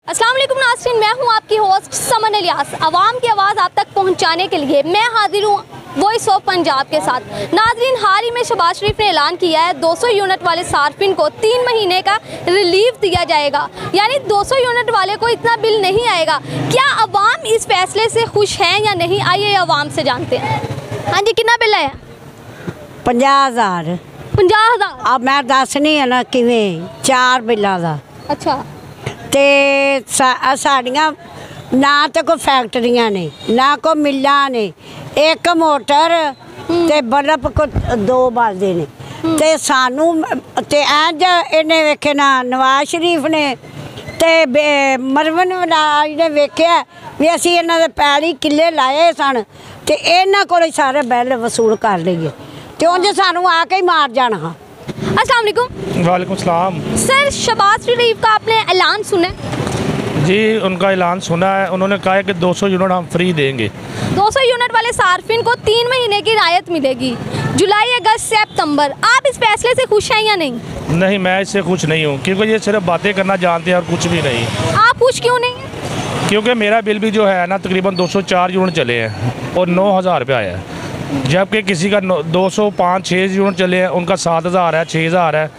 अस्सलाम वालेकुम नाज़रीन, मैं हूं आपकी होस्ट समन इलियास। आवाम की आवाज़ आप तक पहुंचाने के लिए मैं हाजिर हूं वॉइस ऑफ पंजाब के साथ। नाज़रीन, हाल ही में शहबाज शरीफ ने ऐलान किया है 200 यूनिट वाले सार्फिन को 3 महीने का रिलीफ दिया जाएगा, यानी 200 यूनिट वाले को इतना बिल नहीं आएगा। क्या आवाम इस फैसले से खुश हैं या नहीं, आइए आवाम से जानते हैं। हाँ जी, कितना बिल आया? 50,000। 50,000? अब मैं दसनी है ना किवें 4 बिल्लां दा। अच्छा। ते साड़ियाँ ना तो कोई फैक्ट्रियां ने ना कोई मिल्लां ने, एक मोटर ते बल्ब को 2 बलदे ने ते सानू ते इंज इन्हें वेखे ना नवाज शरीफ ने ते मरवन नवाज ने वेख्या भी असी इन्हां दे पैली किले लाए सन ते इन्हां कोल सारे बिल वसूल कर लईए ते उंज सानू आके ही मार जाना। अस्सलाम वालेकुम। वालेकुम सलाम। सर, शहबाज शरीफ का आपने ऐलान सुना? जी, उनका ऐलान सुना है। उन्होंने कहा है कि 200 यूनिट हम फ्री देंगे। 200 यूनिट वाले सार्फिन को 3 महीने की राहत मिलेगी, जुलाई, अगस्त, सितंबर। आप इस फैसले से खुश हैं या नहीं? नहीं, मैं इससे खुश नहीं हूँ, क्योंकि ये सिर्फ बातें करना जानते हैं और कुछ भी नहीं। आप खुश क्यों नहीं हैं? क्योंकि मेरा बिल भी जो है ना तकरीबन 204 यूनिट चले हैं और 9,000 रुपये आया है, जबकि किसी का 205-6 यूनिट चले हैं, उनका 7,000 है, 6,000 है।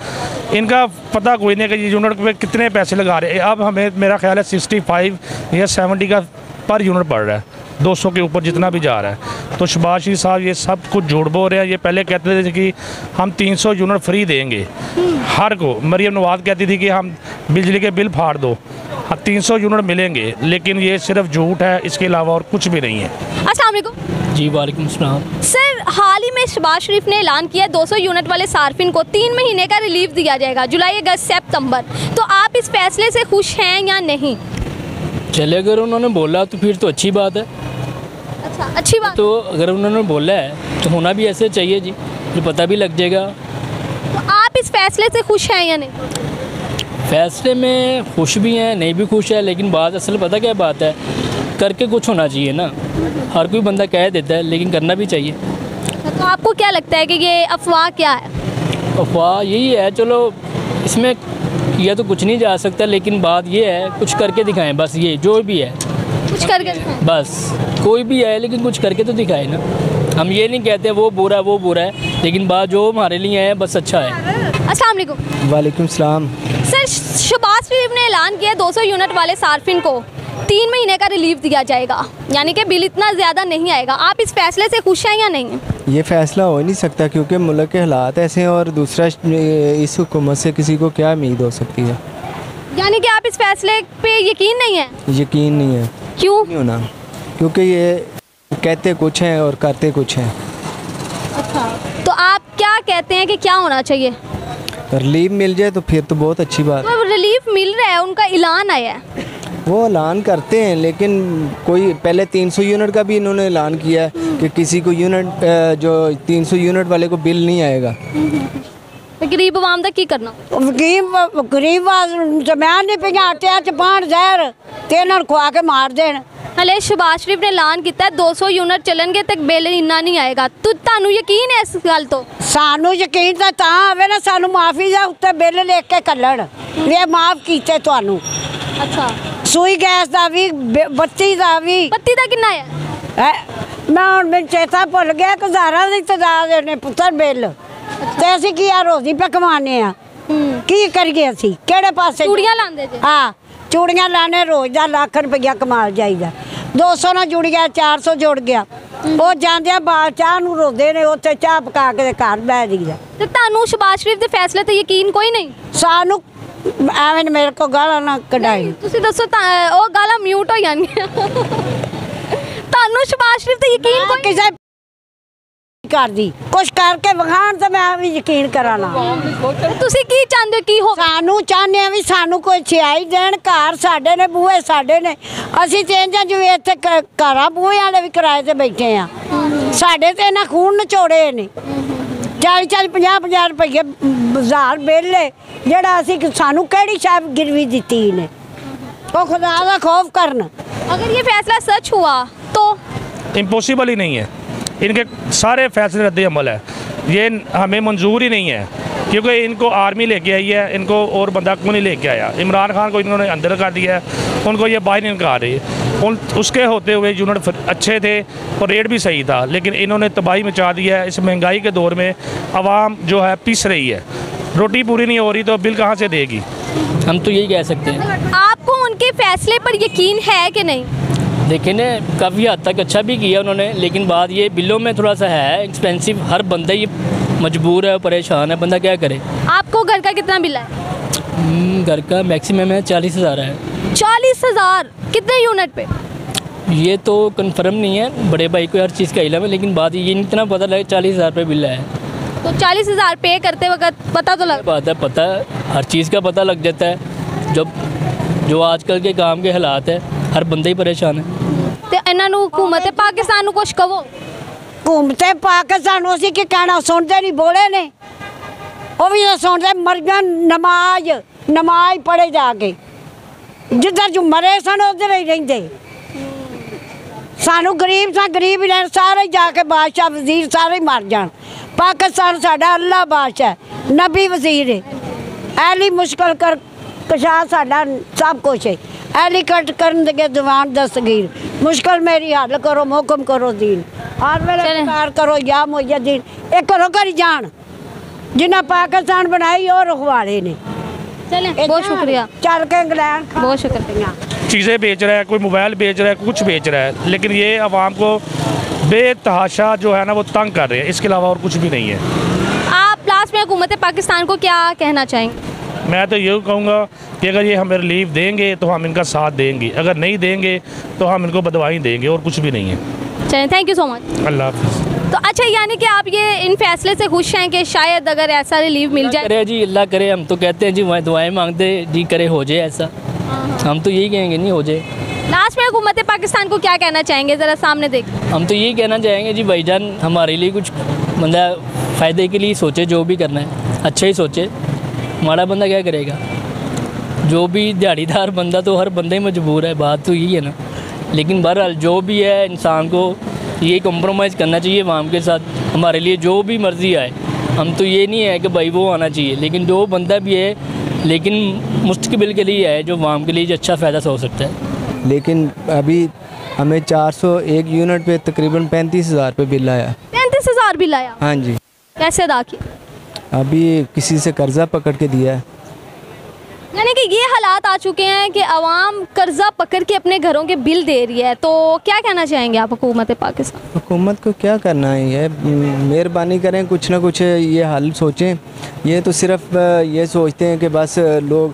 इनका पता कोई नहीं कि ये यूनिट पे कितने पैसे लगा रहे हैं। अब हमें मेरा ख्याल है 65 या 70 का पर यूनिट पड़ रहा है, 200 के ऊपर जितना भी जा रहा है। तो शहबाज शरीफ साहब ये सब कुछ झूठ बोल रहे हैं। ये पहले कहते थे कि हम 300 यूनिट फ्री देंगे हर को। मरियम नवाज कहती थी कि हम बिजली के बिल फाड़ दो, 300 यूनिट मिलेंगे, लेकिन ये सिर्फ झूठ है, इसके अलावा और कुछ भी नहीं है। अस्सलाम वालेकुम। जी वालेकुम सलाम। सर, हाल ही में शहबाज शरीफ ने ऐलान किया 200 यूनिट वाले सार्फिन को 3 महीने का रिलीफ दिया जाएगा, जुलाई, अगस्त, सितंबर। तो आप इस फैसले से खुश हैं या नहीं? चले, अगर उन्होंने बोला तो फिर तो अच्छी बात है। अच्छा, अच्छी बात। तो अगर उन्होंने बोला है तो होना भी ऐसे चाहिए जी, फिर पता भी लग जाएगा। तो आप इस फैसले से खुश हैं या नहीं? फैसले में खुश भी हैं, नहीं भी खुश है, लेकिन बात असल पता क्या बात है, करके कुछ होना चाहिए ना। हर कोई बंदा कह देता है, लेकिन करना भी चाहिए। तो आपको क्या लगता है कि ये अफवाह क्या है? अफवाह यही है, चलो इसमें किया तो कुछ नहीं जा सकता, लेकिन बात ये है कुछ करके दिखाएं, बस ये जो भी है कुछ करके दिखाएं। बस कोई भी है, लेकिन कुछ करके तो दिखाए ना। हम ये नहीं कहते वो बुरा है वो बुरा है, लेकिन बात जो हमारे लिए है बस अच्छा है। अस्सलाम वालेकुम। वालेकुम सलाम। सर, शहबाज शरीफ ने ऐलान किया 200 यूनिट वाले सार्फिन को 3 महीने का रिलीफ दिया जाएगा, यानी कि बिल इतना ज़्यादा नहीं आएगा। आप इस फैसले से खुश हैं या नहीं? ये फैसला हो नहीं सकता, क्योंकि मुल्क के हालात ऐसे हैं, और दूसरा इस हुकूमत से किसी को क्या उम्मीद हो सकती है। यानी कि आप इस फैसले पे यकीन नहीं है? यकीन नहीं है। क्यों नहीं होना? क्योंकि ये कहते कुछ हैं और करते कुछ हैं। अच्छा, तो आप क्या कहते हैं कि क्या होना चाहिए? रिलीफ मिल जाए तो फिर तो बहुत अच्छी बात। तो रिलीफ मिल रहा है, उनका ऐलान आया है। वो ऐलान करते हैं, लेकिन कोई पहले 300 यूनिट का भी इन्होंने ऐलान किया है कि किसी को यूनिट जो 300 यूनिट वाले को बिल नहीं आएगा। तो गरीब आवाम का की करना? गरीब जमैन नहीं पिया आटे च पान जहर ते इन्हां नूं खुआ के मार देन। हले शहबाज शरीफ ने ऐलान किया 200 यूनिट चलणगे तक बिल इन्ना नहीं आएगा। तो तुहानू यकीन है इस गल तो? सानू यकीन तां आवे ना, सानू माफी दा उत्ते बिल लिख के कल्लण वे माफ कीते तुहानू। अच्छा, सूई गैस का भी, बत्ती का भी। बत्ती का कितना है? मैं हुण मैनूं चेता भुल गया कि 1000 की तादाद ने पुत्तर बिल। ते असीं की रोजी पे कमाने आ, की करिए असीं किहड़े पासे? चूड़ियां लांदे जे? हाँ, चूड़ियां लाने, रोज का लाख रुपया कमा जाईदा। 200 ना जुड़ गया, 400 जुड़ गया, वो जांदे बाल चाह नूं रोंदे ने, उत्थे चाह पका के घर बह जाईदा। ते तुहानू शहबाज शरीफ दे फैसले ते यकीन कोई नहीं? सानू एवें मेरे को गाला ना कढाई। तुसीं दसो, ओ गाला म्यूट हो जाणगियां। तुहानू शहबाज शरीफ ते यकीन कोई? किसे कर दी कुछ करके विखाण तो मैं भी यकीन करा ना। तुसीं की चाहते हो की हो? सानू चाहने भी सानू कोई छियाई देन, घर साडे ने, बूहे साडे ने। असीं ते इंजां जिवें इत्थे घरां बूहे वाले भी किराए ते बैठे आ। साडे ते इन्हां खून नचोड़े ने। 40-40, 50-50 रुपये 1000 बिल है, जेड़ा असीं सानू केड़ी शै गिरवी दित्ती ने। ओ खुदा दा खौफ करन। अगर ये फैसला सच हुआ तो? इम्पॉसिबल ही नहीं है, इनके सारे फैसले रद्द अमल है। ये हमें मंजूर ही नहीं है कि क्योंकि इनको आर्मी लेके आई है, इनको और बंदा क्यों नहीं लेके आया। इमरान खान को इन्होंने अंदर कर दिया है, उनको ये बाहर नहीं निकाल रही है। उसके होते हुए यूनिट अच्छे थे और रेट भी सही था, लेकिन इन्होंने तबाही मचा दी है। इस महंगाई के दौर में आवाम जो है पिस रही है, रोटी पूरी नहीं हो रही तो बिल कहाँ से देगी। हम तो यही कह सकते हैं। आपको उनके फैसले पर यकीन है कि नहीं? देखिए ना, काफ़ी हद तक अच्छा भी किया उन्होंने, लेकिन बात ये बिलों में थोड़ा सा है एक्सपेंसिव। हर बंदा ये मजबूर है, परेशान है, बंदा क्या करे। आपको घर का कितना बिल है? घर का मैक्सिमम है 40,000 है। 40,000 कितने यूनिट पे? ये तो कंफर्म नहीं है, बड़े भाई को हर चीज़ का इल्म है, लेकिन बात ये नहीं इतना पता लगे 40,000 रुपये बिल है। तो 40,000 पे करते वक्त पता तो लग बात है, पता है, हर चीज़ का पता लग जाता है। जब जो आजकल के काम के हालात है, हर बंदा ही परेशान है। ਤੇ ਇਹਨਾਂ ਨੂੰ ਹਕੂਮਤ ਪਾਕਿਸਤਾਨ ਨੂੰ ਕੁਝ ਕਹੋ। ਘੁੰਮਤੇ ਪਾਕਿਸਤਾਨ ਨੂੰ ਅਸੀਂ ਕੀ ਕਹਿਣਾ, ਸੁਣਦੇ ਨਹੀਂ ਬੋਲੇ ਨੇ, ਉਹ ਵੀ ਤਾਂ ਸੁਣਦੇ ਮਰ ਗਿਆ। ਨਮਾਜ਼ ਪੜ੍ਹੇ ਜਾ ਕੇ ਜਿੱਧਰ ਜੋ ਮਰੇ ਸਨ ਉਧਰ ਹੀ ਰਹਿੰਦੇ। ਸਾਨੂੰ ਗਰੀਬ ਸਾਂ, ਗਰੀਬ ਹੀ ਰਹਿਣ, ਸਾਰੇ ਜਾ ਕੇ ਬਾਦਸ਼ਾਹ ਵਜ਼ੀਰ ਸਾਰੇ ਮਰ ਜਾਣ। ਪਾਕਿਸਤਾਨ ਸਾਡਾ ਅੱਲਾ ਬਾਦਸ਼ਾਹ ਨਬੀ ਵਜ਼ੀਰ ਹੈ। ਐਲੀ ਮੁਸ਼ਕਲ ਕਰ ਕਸ਼ਾ ਸਾਡਾ ਸਭ ਕੁਛ ਹੈ। ਐਲੀ ਕੱਟ ਕਰਨ ਦੇ ਦੀਵਾਨ ਦਸਤਗੀਰ मुश्किल मेरी हल करो, मोहकम करो दीन, हर वेले कार करो या मुजद्दीन। एक करो करी जान जिन्हें पाकिस्तान बनाई और रखवाले ने। चलें, बहुत शुक्रिया। चल के इंग्लैंड बहुत शुक्रिया। चीज़ें बेच रहा है, कोई मोबाइल बेच रहा है, कुछ बेच रहा है, लेकिन ये आवाम को बेतहाशा जो है ना वो तंग कर रहे हैं, इसके अलावा और कुछ भी नहीं है। आप लास्ट में हुकूमत पाकिस्तान को क्या कहना चाहेंगे? मैं तो यही कहूँगा कि अगर ये हमें रिलीफ देंगे तो हम इनका साथ देंगे, अगर नहीं देंगे तो हम इनको बदवाई देंगे, और कुछ भी नहीं है। चलें, थैंक यू सो मच। अल्लाह हाफ़िज़। तो अच्छा, यानी कि आप ये इन फैसले से खुश हैं कि शायद अगर ऐसा रिलीफ मिल जाए? करे जी, अल्लाह करे। हम तो कहते हैं जी, वहाँ दुआएं मांगते जी, करे हो जाए ऐसा। हम तो यही कहेंगे नहीं हो जाए। लास्ट में हुकूमत पाकिस्तान को क्या कहना चाहेंगे, ज़रा सामने देख। हम तो यही कहना चाहेंगे जी, भाईजान हमारे लिए कुछ मतलब फ़ायदे के लिए सोचे, जो भी करना है अच्छा ही सोचे। हमारा बंदा क्या करेगा, जो भी दिहाड़ीदार बंदा, तो हर बंदा ही मजबूर है, बात तो यही है ना। लेकिन बहरहाल जो भी है, इंसान को ये कॉम्प्रोमाइज़ करना चाहिए आवाम के साथ। हमारे लिए जो भी मर्ज़ी आए, हम तो ये नहीं है कि भाई वो आना चाहिए, लेकिन जो बंदा भी है, लेकिन मुस्तकबिल के लिए है, जो आवाम के लिए अच्छा फ़ायदा हो सकता है। लेकिन अभी हमें 401 यूनिट पे तकरीबन 35,000 पे बिल आया। 35,000 बिल आया? हाँ जी। कैसे अदा किया? अभी किसी से कर्जा पकड़ के दिया है। यानी कि ये हालात आ चुके हैं कि आवाम कर्जा पकड़ के अपने घरों के बिल दे रही है, तो क्या कहना चाहेंगे आप हुकूमत पाकिस्तान? हुकूमत को क्या करना है, ये मेहरबानी करें, कुछ ना कुछ ये हल सोचें। ये तो सिर्फ ये सोचते हैं कि बस लोग,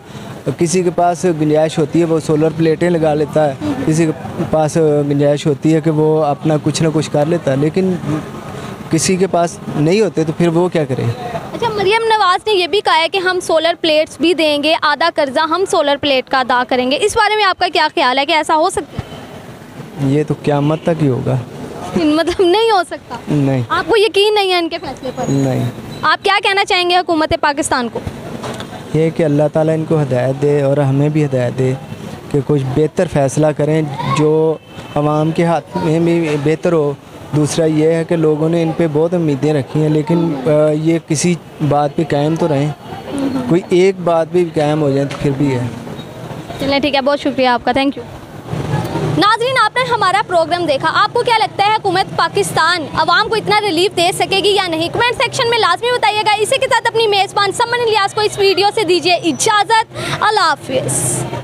किसी के पास गुंजाइश होती है वो सोलर प्लेटें लगा लेता है, किसी के पास गुंजाइश होती है कि वो अपना कुछ ना कुछ कर लेता है, लेकिन किसी के पास नहीं होते तो फिर वो क्या करे। अच्छा, मरियम नवाज़ ने ये भी कहा है कि हम सोलर प्लेट्स भी देंगे, आधा कर्जा हम सोलर प्लेट का अदा करेंगे। इस बारे में आपका क्या ख्याल है कि ऐसा हो सकता है? ये तो क़यामत तक ही होगा। मतलब नहीं हो सकता? नहीं। आपको यकीन नहीं है इनके फैसले पर? नहीं। आप क्या कहना चाहेंगे हुकूमत पाकिस्तान को? ये कि अल्लाह ताला इनको हिदायत दे और हमें भी हिदायत दे कि कुछ बेहतर फ़ैसला करें जो आवाम के हाथ में भी बेहतर हो। दूसरा ये है कि लोगों ने इन पे बहुत उम्मीदें रखी हैं, लेकिन ये किसी बात पे कायम तो रहें, कोई एक बात भी कायम हो जाए तो फिर भी है। चलिए ठीक है, बहुत शुक्रिया आपका, थैंक यू। नाज़रीन, आपने हमारा प्रोग्राम देखा, आपको क्या लगता है हुकूमत पाकिस्तान आवाम को इतना रिलीफ दे सकेगी या नहीं? कमेंट सेक्शन में लाजमी बताइएगा। इसी के साथ अपनी मेज़बान समन इलियास को इस वीडियो से दीजिए इजाज़त। अल्लाह हाफ़िज़।